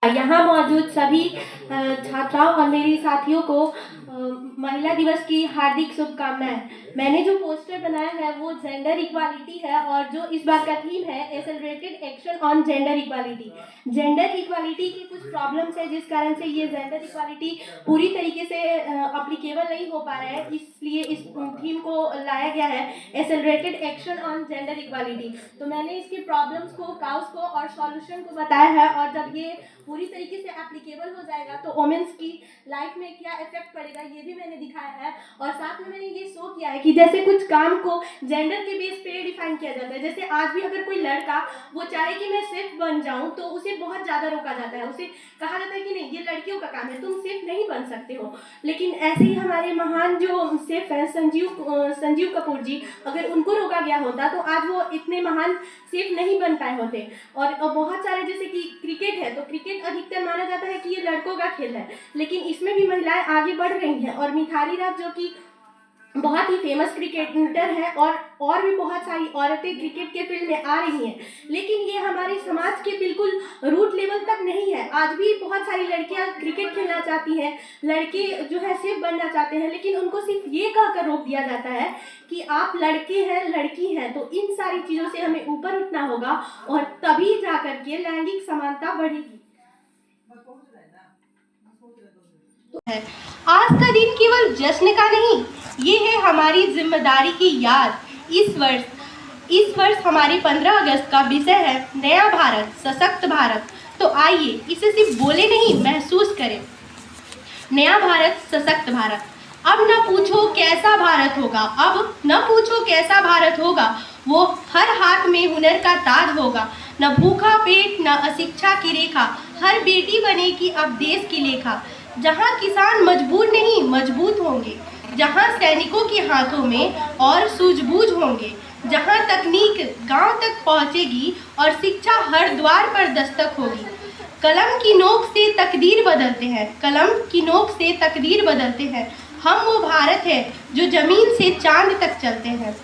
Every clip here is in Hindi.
यहाँ मौजूद सभी छात्राओं और मेरी साथियों को महिला दिवस की हार्दिक शुभकामनाएं। मैंने जो पोस्टर बनाया है वो जेंडर इक्वालिटी है और जो इस बार का थीम है accelerated action on gender equality. Gender equality की कुछ प्रॉब्लम्स है जिस कारण से ये जेंडर इक्वालिटी पूरी तरीके से अप्लीकेबल नहीं हो पा रहा है, इसलिए इस थीम को लाया गया है accelerated action on gender equality. तो मैंने इसके प्रॉब्लम्स को, काउस को और सॉल्यूशन को बताया है और जब ये पूरी तरीके से एप्लीकेबल हो जाएगा तो वोमेन्स की लाइफ में क्या इफेक्ट पड़ेगा ये भी मैंने दिखाया है। और साथ में मैंने ये शो किया है कि जैसे कुछ काम को जेंडर के बेस पे डिफाइन किया जाता है। जैसे आज भी अगर कोई लड़का वो चाहे कि मैं शेफ बन जाऊं तो उसे बहुत ज़्यादा रोका जाता है, उसे कहा जाता है कि नहीं ये लड़कियों का काम है, तुम शेफ नहीं बन सकते हो। लेकिन ऐसे ही हमारे महान जो शेफ हैं संजीव कपूर जी, अगर उनको रोका गया होता तो आज वो इतने महान शेफ नहीं बन पाए होते। और बहुत सारे जैसे कि क्रिकेट है तो क्रिकेट अधिकतर माना जाता है कि ये लड़कों का खेल है, लेकिन इसमें भी महिलाएं आगे बढ़ रही हैं। और मिथाली राज जो कि बहुत ही फेमस क्रिकेटर है और भी बहुत सारी औरतें क्रिकेट के फील्ड में आ रही हैं, लेकिन ये हमारे समाज के बिल्कुल रूट लेवल तक नहीं है। आज भी बहुत सारी लड़कियां क्रिकेट खेलना चाहती हैं, लड़के जो है शेफ बनना चाहते हैं, लेकिन उनको सिर्फ ये कहकर रोक दिया जाता है कि आप लड़के हैं लड़की हैं। तो इन सारी चीज़ों से हमें ऊपर उठना होगा और तभी जाकर के लैंगिक समानता बढ़ेगी। है आज का दिन केवल जश्न का नहीं, ये है हमारी जिम्मेदारी की याद। इस वर्ष हमारी 15 अगस्त का विषय है नया भारत सशक्त भारत। तो आइए इसे सिर्फ बोले नहीं महसूस करें। नया भारत सशक्त भारत। अब न पूछो कैसा भारत होगा, अब न पूछो कैसा भारत होगा, वो हर हाथ में हुनर का ताज होगा। न भूखा पेट न अशिक्षा की रेखा, हर बेटी बनेगी अब देश की लेखा। जहाँ किसान मजबूर नहीं मजबूत होंगे, जहाँ सैनिकों के हाथों में और सूझबूझ होंगे, जहाँ तकनीक गांव तक पहुँचेगी और शिक्षा हर द्वार पर दस्तक होगी। कलम की नोक से तकदीर बदलते हैं, कलम की नोक से तकदीर बदलते हैं। हम वो भारत है जो जमीन से चांद तक चलते हैं।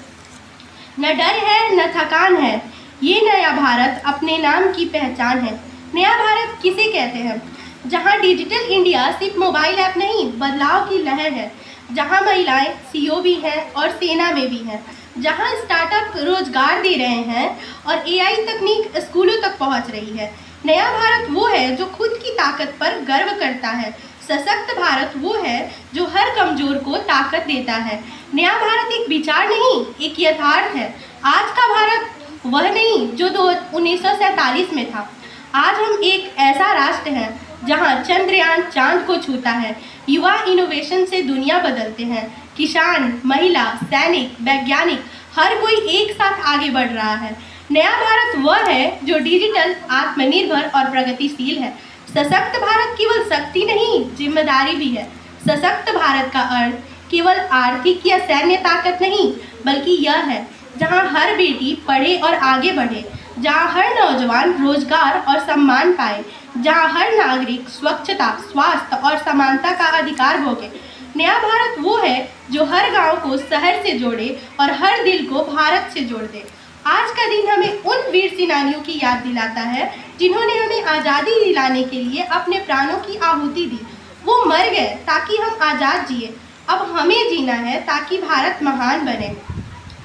न डर है न थकान है, ये नया भारत अपने नाम की पहचान है। नया भारत किसे कहते हैं? जहां डिजिटल इंडिया सिर्फ मोबाइल ऐप नहीं बदलाव की लहर है, जहां महिलाएं सीईओ भी हैं और सेना में भी हैं, जहां स्टार्टअप रोजगार दे रहे हैं और एआई तकनीक स्कूलों तक पहुंच रही है। नया भारत वो है जो खुद की ताकत पर गर्व करता है। सशक्त भारत वो है जो हर कमजोर को ताकत देता है। नया भारत एक विचार नहीं एक यथार्थ है। आज का भारत वह नहीं जो 1947 में था। आज हम एक ऐसा राष्ट्र हैं जहां चंद्रयान चांद को छूता है, युवा इनोवेशन से दुनिया बदलते हैं, किसान महिला सैनिक वैज्ञानिक हर कोई एक साथ आगे बढ़ रहा है। नया भारत वह है जो डिजिटल आत्मनिर्भर और प्रगतिशील है। सशक्त भारत केवल शक्ति नहीं जिम्मेदारी भी है। सशक्त भारत का अर्थ केवल आर्थिक या सैन्य ताकत नहीं बल्कि यह है जहां हर बेटी पढ़े और आगे बढ़े, जहां हर नौजवान रोजगार और सम्मान पाए, जहां हर नागरिक स्वच्छता स्वास्थ्य और समानता का अधिकार भोगे। नया भारत वो है जो हर गांव को शहर से जोड़े और हर दिल को भारत से जोड़ दे। आज का दिन हमें उन वीर सेनानियों की याद दिलाता है जिन्होंने हमें आज़ादी दिलाने के लिए अपने प्राणों की आहुति दी। वो मर गए ताकि हम आज़ाद जिए, अब हमें जीना है ताकि भारत महान बने।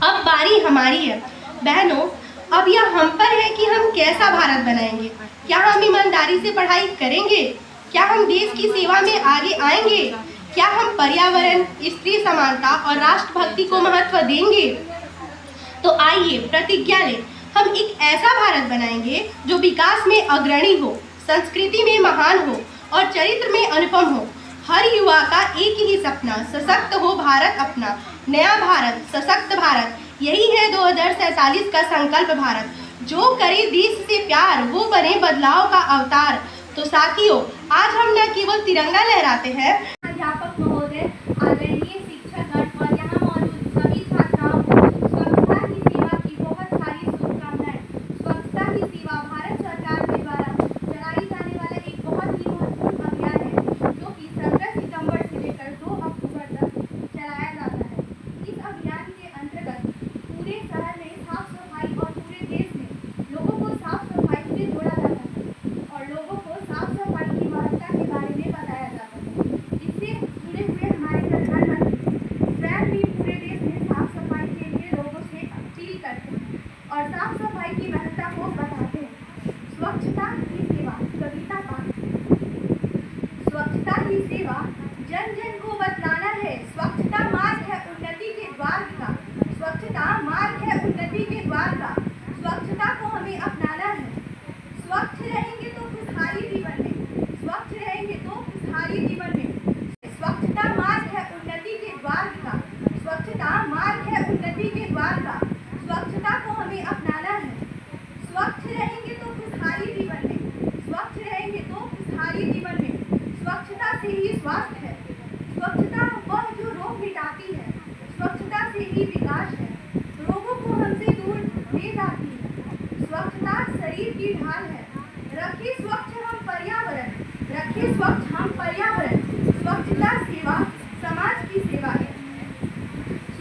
अब बारी हमारी है बहनों, अब यह हम पर है कि हम कैसा भारत बनाएंगे। क्या हम ईमानदारी से पढ़ाई करेंगे? क्या हम देश की सेवा में आगे आएंगे? क्या हम पर्यावरण स्त्री समानता और राष्ट्रभक्ति को महत्व देंगे? तो आइए प्रतिज्ञा लें, हम एक ऐसा भारत बनाएंगे जो विकास में अग्रणी हो, संस्कृति में महान हो और चरित्र में अनुपम हो। हर युवा का एक ही सपना सशक्त हो भारत अपना। नया भारत सशक्त भारत यही है 2047 का संकल्प भारत। जो करे देश से प्यार वो बने बदलाव का अवतार। तो साथियों, आज हम न केवल तिरंगा लहराते हैं, अध्यापक महोदय आदरणीय शिक्षकगण और यहाँ मौजूद सभी छात्राओं को स्वच्छता ही सेवा की बहुत सारी शुभकामनाएं। स्वच्छता ही सेवा भारत सरकार के द्वारा चलाई जाने वाला एक बहुत ही महत्वपूर्ण अभियान है जो कि 15 सितंबर से लेकर 2 अक्टूबर तक चलाया जाता है। इस अभियान के अंतर्गत पूरे शहर में साफ सफाई और पूरे देश में लोगों को साफ सफाई से जोड़ा जाता है और लोगों को साफ सफाई हमारे जीवन में स्वच्छता से ही स्वास्थ्य है। स्वच्छता वह जो रोग मिटाती है, स्वच्छता से ही विकास है, रोगों को हमसे दूर ले जाती है। स्वच्छता शरीर की ढाल है। रखें स्वच्छ हम पर्यावरण, रखें स्वच्छ हम पर्यावरण। स्वच्छता सेवा समाज की सेवा है।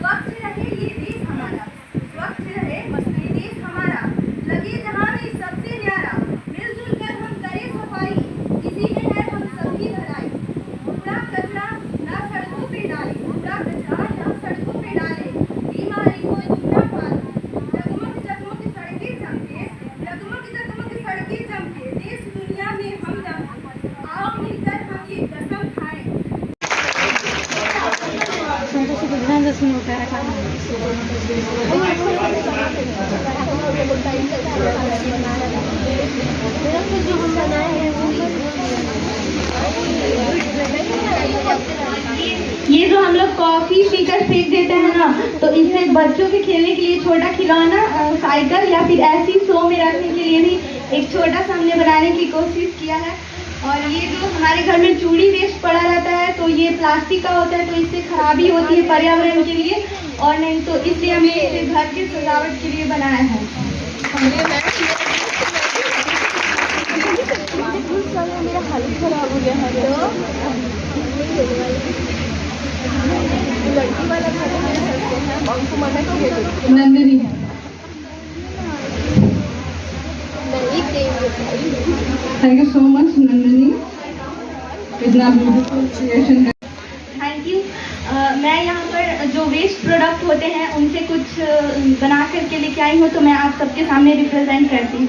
स्वच्छ रहे ये देश हमारा, स्वच्छ रहे ये देश हमारा, लगे जहाँ में सबसे न्यारा। मिलजुल कर हम करें सफाई, इसी में है हम सबकी भलाई। कूड़ा कचरा ना सड़कों पे डाले, कूड़ा कचरा ना सड़कों पे डाले, बीमारी को तुम ना पालो। जगमग जगमग सड़कें चमके, जगमग जगमग सड़कें चमके, देश दुनिया में हम जमके। आओ मिलकर हम ये कसम खाएं। ये जो हम लोग कॉफी पीकर फेंक देते हैं ना, तो इससे बच्चों के खेलने के लिए छोटा खिलौना, साइकिल या फिर ऐसी शो में रखने के लिए भी एक छोटा सा हमने बनाने की कोशिश किया है। और ये जो हमारे घर में चूड़ी वेस्ट पड़ा रहता है, तो ये प्लास्टिक का होता है, तो इससे खराबी होती है पर्यावरण के लिए, और नहीं तो इसलिए हमने इसे घर के सजावट के लिए बनाया है। मेरा हालत खराब हो गया है। लड़की वाला घर में सकते हैं, उनको मना किए Nandini thank you so much Nandini, इतना ब्यूटीफुल क्रिएशन है। Thank you. मैं यहाँ पर जो वेस्ट प्रोडक्ट होते हैं उनसे कुछ बना करके लेके आई हूँ, तो मैं आप सबके सामने रिप्रेजेंट करती हूँ।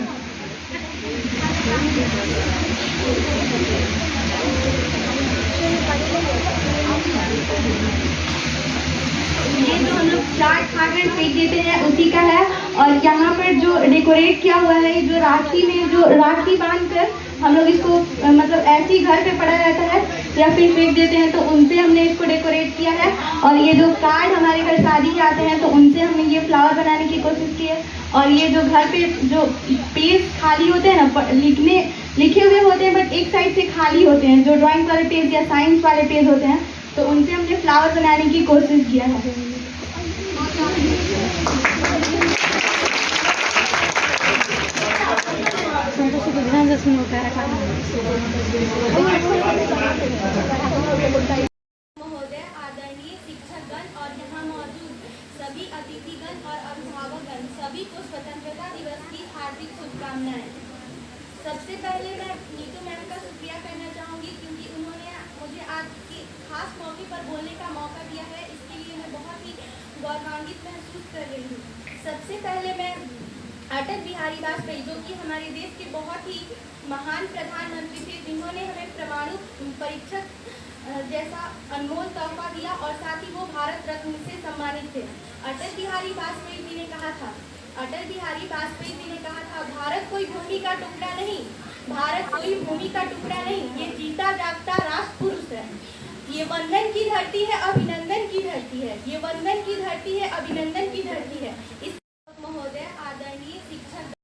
ये जो हम लोग चाट खाकर फेंक देते हैं उसी का है। और यहाँ पर जो डेकोरेट किया हुआ है, जो राखी में जो राखी बांध कर हम लोग इसको मतलब ऐसे ही घर पे पड़ा रहता है या फिर फेंक देते हैं, तो उनसे हमने इसको डेकोरेट किया है। और ये जो कार्ड हमारे घर शादी के आते हैं, तो उनसे हमने ये फ्लावर बनाने की कोशिश की है। और ये जो घर पे जो पेज खाली होते हैं ना, लिखे हुए होते हैं बट एक साइड से खाली होते हैं, जो ड्राइंग वाले पेज या साइंस वाले पेज होते हैं, तो उनसे हमने फ्लावर बनाने की कोशिश किया है। महोदय, आदरणीय शिक्षकगण और यहाँ मौजूद सभी अतिथिगण और अभिभावकगण, सभी को स्वतंत्रता दिवस की हार्दिक शुभकामनाएं। सबसे पहले मैं नीतू मैडम का शुक्रिया करना चाहूँगी, क्योंकि उन्होंने मुझे आज के खास मौके पर बोलने का मौका दिया है। इसके लिए मैं बहुत ही गौरवान्वित महसूस कर रही हूँ। सबसे पहले मैं अटल बिहारी वाजपेयी, जो कि हमारे देश के बहुत ही महान प्रधानमंत्री थे, जिन्होंने हमें परमाणु परीक्षक जैसा अनमोल तोहफा दिया और साथ ही वो भारत रत्न से सम्मानित थे। अटल बिहारी वाजपेयी जी ने कहा था, भारत कोई भूमि का टुकड़ा नहीं, भारत कोई भूमि का टुकड़ा नहीं, ये जीता जागता राष्ट्र पुरुष है। ये वंदन की धरती है, अभिनंदन की धरती है, ये वंदन की धरती है, अभिनंदन की धरती है। इस